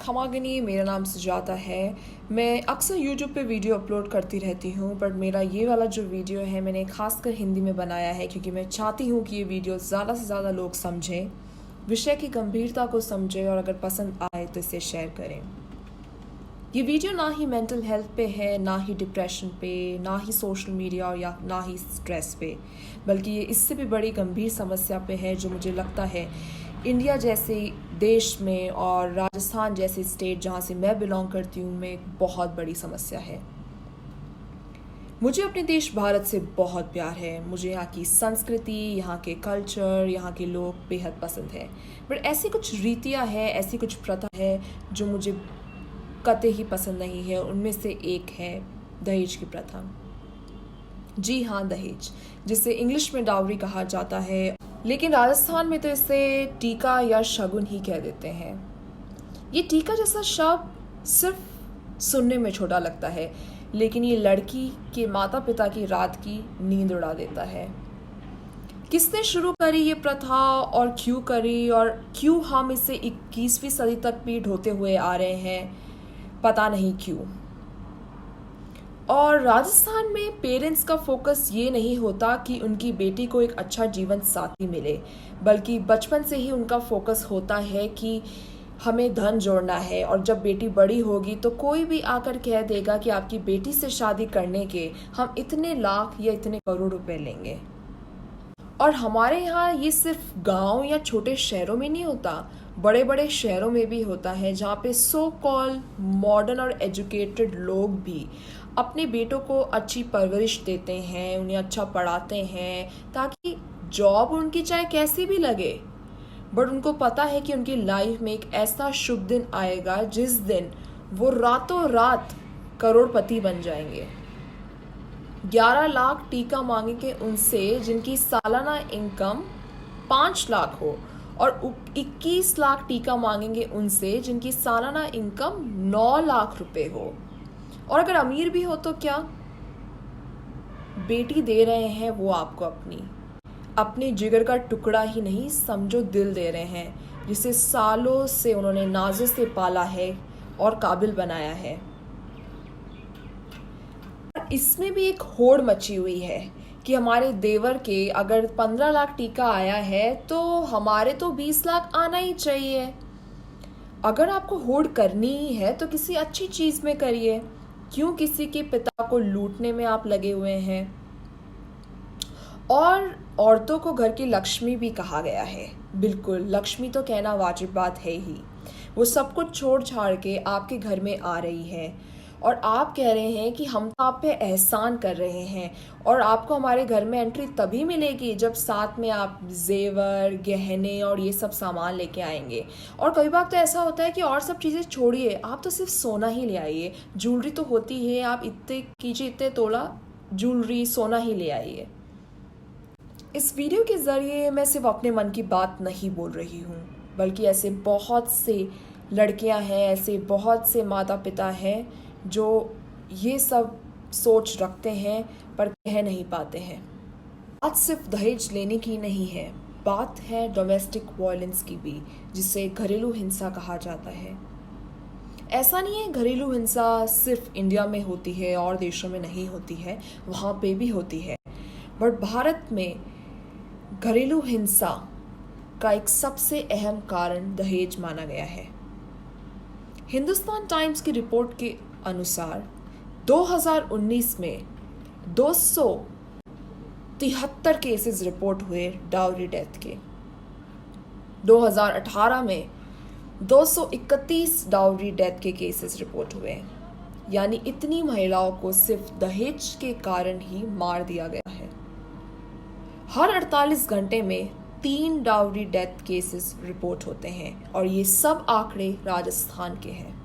खमागनी, मेरा नाम सुजाता है। मैं अक्सर यूट्यूब पे वीडियो अपलोड करती रहती हूँ, बट मेरा ये वाला जो वीडियो है मैंने खासकर हिंदी में बनाया है क्योंकि मैं चाहती हूँ कि ये वीडियो ज़्यादा से ज़्यादा लोग समझें, विषय की गंभीरता को समझें और अगर पसंद आए तो इसे शेयर करें। ये वीडियो ना ही मेंटल हेल्थ पे है, ना ही डिप्रेशन पे, ना ही सोशल मीडिया या ना ही स्ट्रेस पे, बल्कि ये इससे भी बड़ी गंभीर समस्या पे है जो मुझे लगता है इंडिया जैसे देश में और राजस्थान जैसे स्टेट जहाँ से मैं बिलोंग करती हूँ में एक बहुत बड़ी समस्या है। मुझे अपने देश भारत से बहुत प्यार है। मुझे यहाँ की संस्कृति, यहाँ के कल्चर, यहाँ के लोग बेहद पसंद है। बट ऐसी कुछ रीतियाँ हैं, ऐसी कुछ प्रथा है जो मुझे कतई ही पसंद नहीं है। उनमें से एक है दहेज की प्रथा। जी हाँ, दहेज, जिसे इंग्लिश में डाउरी कहा जाता है, लेकिन राजस्थान में तो इसे टीका या शगुन ही कह देते हैं। ये टीका जैसा शब्द सिर्फ सुनने में छोटा लगता है, लेकिन ये लड़की के माता पिता की रात की नींद उड़ा देता है। किसने शुरू करी ये प्रथा और क्यों करी, और क्यों हम इसे 21वीं सदी तक भी ढोते हुए आ रहे हैं, पता नहीं क्यों। और राजस्थान में पेरेंट्स का फोकस ये नहीं होता कि उनकी बेटी को एक अच्छा जीवन साथी मिले, बल्कि बचपन से ही उनका फोकस होता है कि हमें धन जोड़ना है और जब बेटी बड़ी होगी तो कोई भी आकर कह देगा कि आपकी बेटी से शादी करने के हम इतने लाख या इतने करोड़ रुपए लेंगे। और हमारे यहाँ ये सिर्फ गांव या छोटे शहरों में नहीं होता, बड़े बड़े शहरों में भी होता है, जहाँ पे सो कॉल मॉडर्न और एजुकेटेड लोग भी अपने बेटों को अच्छी परवरिश देते हैं, उन्हें अच्छा पढ़ाते हैं ताकि जॉब उनकी चाहे कैसी भी लगे, बट उनको पता है कि उनकी लाइफ में एक ऐसा शुभ दिन आएगा जिस दिन वो रातों रात करोड़पति बन जाएंगे। 11 लाख टीका मांगेंगे उनसे जिनकी सालाना इनकम 5 लाख हो, और 21 लाख टीका मांगेंगे उनसे जिनकी सालाना इनकम 9 लाख रुपए हो। और अगर अमीर भी हो तो क्या, बेटी दे रहे हैं वो आपको अपने जिगर का टुकड़ा ही नहीं, समझो दिल दे रहे हैं, जिसे सालों से उन्होंने नाज़ों से पाला है और काबिल बनाया है। इसमें भी एक होड़ मची हुई है कि हमारे देवर के अगर 15 लाख टीका आया है तो हमारे तो 20 लाख आना ही चाहिए। अगर आपको होड़ करनी ही है तो किसी अच्छी चीज़ में करिए, क्यों किसी के पिता को लूटने में आप लगे हुए हैं। और औरतों को घर की लक्ष्मी भी कहा गया है। बिल्कुल, लक्ष्मी तो कहना वाजिब बात है ही। वो सब कुछ छोड़ छाड़ के आपके घर में आ रही है और आप कह रहे हैं कि हम तो आप पे एहसान कर रहे हैं और आपको हमारे घर में एंट्री तभी मिलेगी जब साथ में आप जेवर, गहने और ये सब सामान लेके आएंगे। और कई बार तो ऐसा होता है कि और सब चीज़ें छोड़िए, आप तो सिर्फ सोना ही ले आइए। ज्वेलरी तो होती है, आप इतने कीजिए, इतने तोला ज्वेलरी, सोना ही ले आइए। इस वीडियो के ज़रिए मैं सिर्फ अपने मन की बात नहीं बोल रही हूँ, बल्कि ऐसे बहुत से लड़कियाँ हैं, ऐसे बहुत से माता पिता हैं जो ये सब सोच रखते हैं पर कह नहीं पाते हैं। बात सिर्फ दहेज लेने की नहीं है, बात है डोमेस्टिक वायलेंस की भी, जिसे घरेलू हिंसा कहा जाता है। ऐसा नहीं है घरेलू हिंसा सिर्फ इंडिया में होती है और देशों में नहीं होती है, वहाँ पे भी होती है, बट भारत में घरेलू हिंसा का एक सबसे अहम कारण दहेज माना गया है। हिंदुस्तान टाइम्स की रिपोर्ट के अनुसार 2019 में 273 केसेस रिपोर्ट हुए डाउरी डेथ के। 2018 में 231 डाउरी डेथ के केसेस रिपोर्ट हुए, यानी इतनी महिलाओं को सिर्फ दहेज के कारण ही मार दिया गया है। हर 48 घंटे में 3 डाउरी डेथ केसेस रिपोर्ट होते हैं और ये सब आंकड़े राजस्थान के हैं।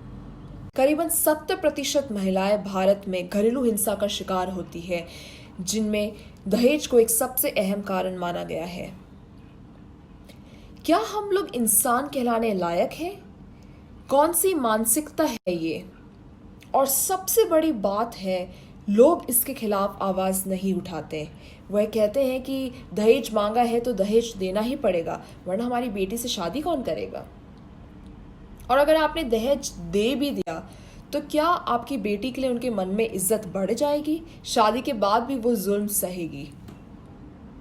करीबन 70% महिलाएं भारत में घरेलू हिंसा का शिकार होती है, जिनमें दहेज को एक सबसे अहम कारण माना गया है। क्या हम लोग इंसान कहलाने लायक हैं? कौन सी मानसिकता है ये? और सबसे बड़ी बात है, लोग इसके खिलाफ आवाज़ नहीं उठाते। वह कहते हैं कि दहेज मांगा है तो दहेज देना ही पड़ेगा, वरना हमारी बेटी से शादी कौन करेगा। और अगर आपने दहेज दे भी दिया तो क्या आपकी बेटी के लिए उनके मन में इज्जत बढ़ जाएगी? शादी के बाद भी वो जुल्म सहेगी।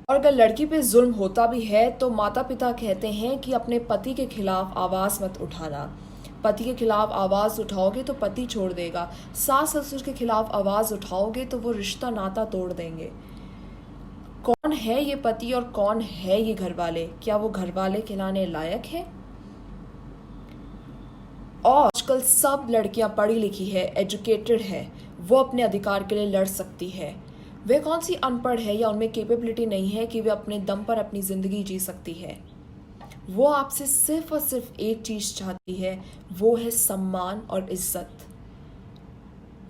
और अगर लड़की पे जुल्म होता भी है तो माता पिता कहते हैं कि अपने पति के खिलाफ आवाज़ मत उठाना। पति के खिलाफ आवाज़ उठाओगे तो पति छोड़ देगा, सास ससुर के खिलाफ आवाज़ उठाओगे तो वो रिश्ता नाता तोड़ देंगे। कौन है ये पति और कौन है ये घरवाले? क्या वो घरवाले कहलाने लायक है? और आजकल सब लड़कियां पढ़ी लिखी है, एजुकेटेड है, वो अपने अधिकार के लिए लड़ सकती है। वे कौन सी अनपढ़ है या उनमें कैपेबिलिटी नहीं है कि वे अपने दम पर अपनी ज़िंदगी जी सकती है। वो आपसे सिर्फ और सिर्फ एक चीज़ चाहती है, वो है सम्मान और इज्जत।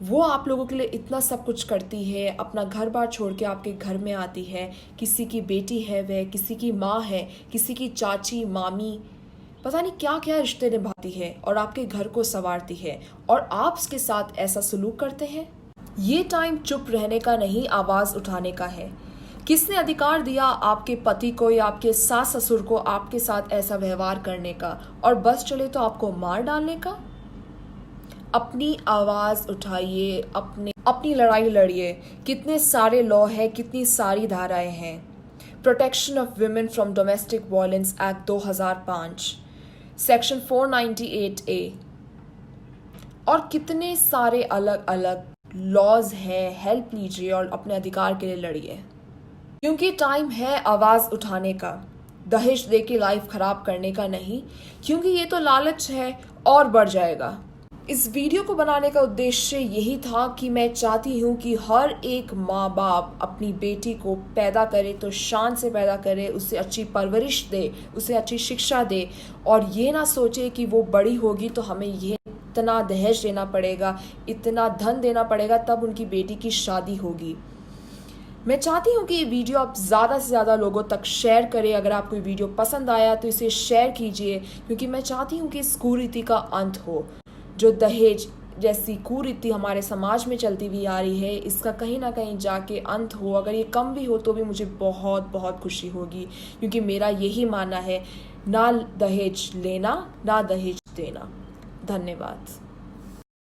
वो आप लोगों के लिए इतना सब कुछ करती है, अपना घर बार छोड़ के आपके घर में आती है, किसी की बेटी है वह, किसी की माँ है, किसी की चाची मामी, पता नहीं क्या क्या रिश्ते निभाती है और आपके घर को संवारती है, और आप उसके साथ ऐसा सलूक करते हैं। ये टाइम चुप रहने का नहीं, आवाज़ उठाने का है। किसने अधिकार दिया आपके पति को या आपके सास ससुर को आपके साथ ऐसा व्यवहार करने का, और बस चले तो आपको मार डालने का? अपनी आवाज़ उठाइए, अपनी लड़ाई लड़िए। कितने सारे लॉ हैं, कितनी सारी धाराएं हैं। Protection of women from domestic violence act 2005, section 498A, और कितने सारे अलग अलग लॉज हैं। हेल्प लीजिए और अपने अधिकार के लिए लड़िए, क्योंकि टाइम है आवाज़ उठाने का। दहेज दे के लाइफ खराब करने का नहीं, क्योंकि ये तो लालच है और बढ़ जाएगा। इस वीडियो को बनाने का उद्देश्य यही था कि मैं चाहती हूँ कि हर एक माँ बाप अपनी बेटी को पैदा करे तो शान से पैदा करे, उसे अच्छी परवरिश दे, उसे अच्छी शिक्षा दे, और ये ना सोचे कि वो बड़ी होगी तो हमें ये इतना दहेज देना पड़ेगा, इतना धन देना पड़ेगा, तब उनकी बेटी की शादी होगी। मैं चाहती हूँ कि ये वीडियो आप ज़्यादा से ज़्यादा लोगों तक शेयर करें। अगर आपको ये वीडियो पसंद आया तो इसे शेयर कीजिए, क्योंकि मैं चाहती हूँ कि इस कुरीति का अंत हो। जो दहेज जैसी कुरीति हमारे समाज में चलती हुई आ रही है, इसका कहीं ना कहीं जाके अंत हो। अगर ये कम भी हो तो भी मुझे बहुत बहुत खुशी होगी, क्योंकि मेरा यही मानना है, ना दहेज लेना, ना दहेज देना। धन्यवाद।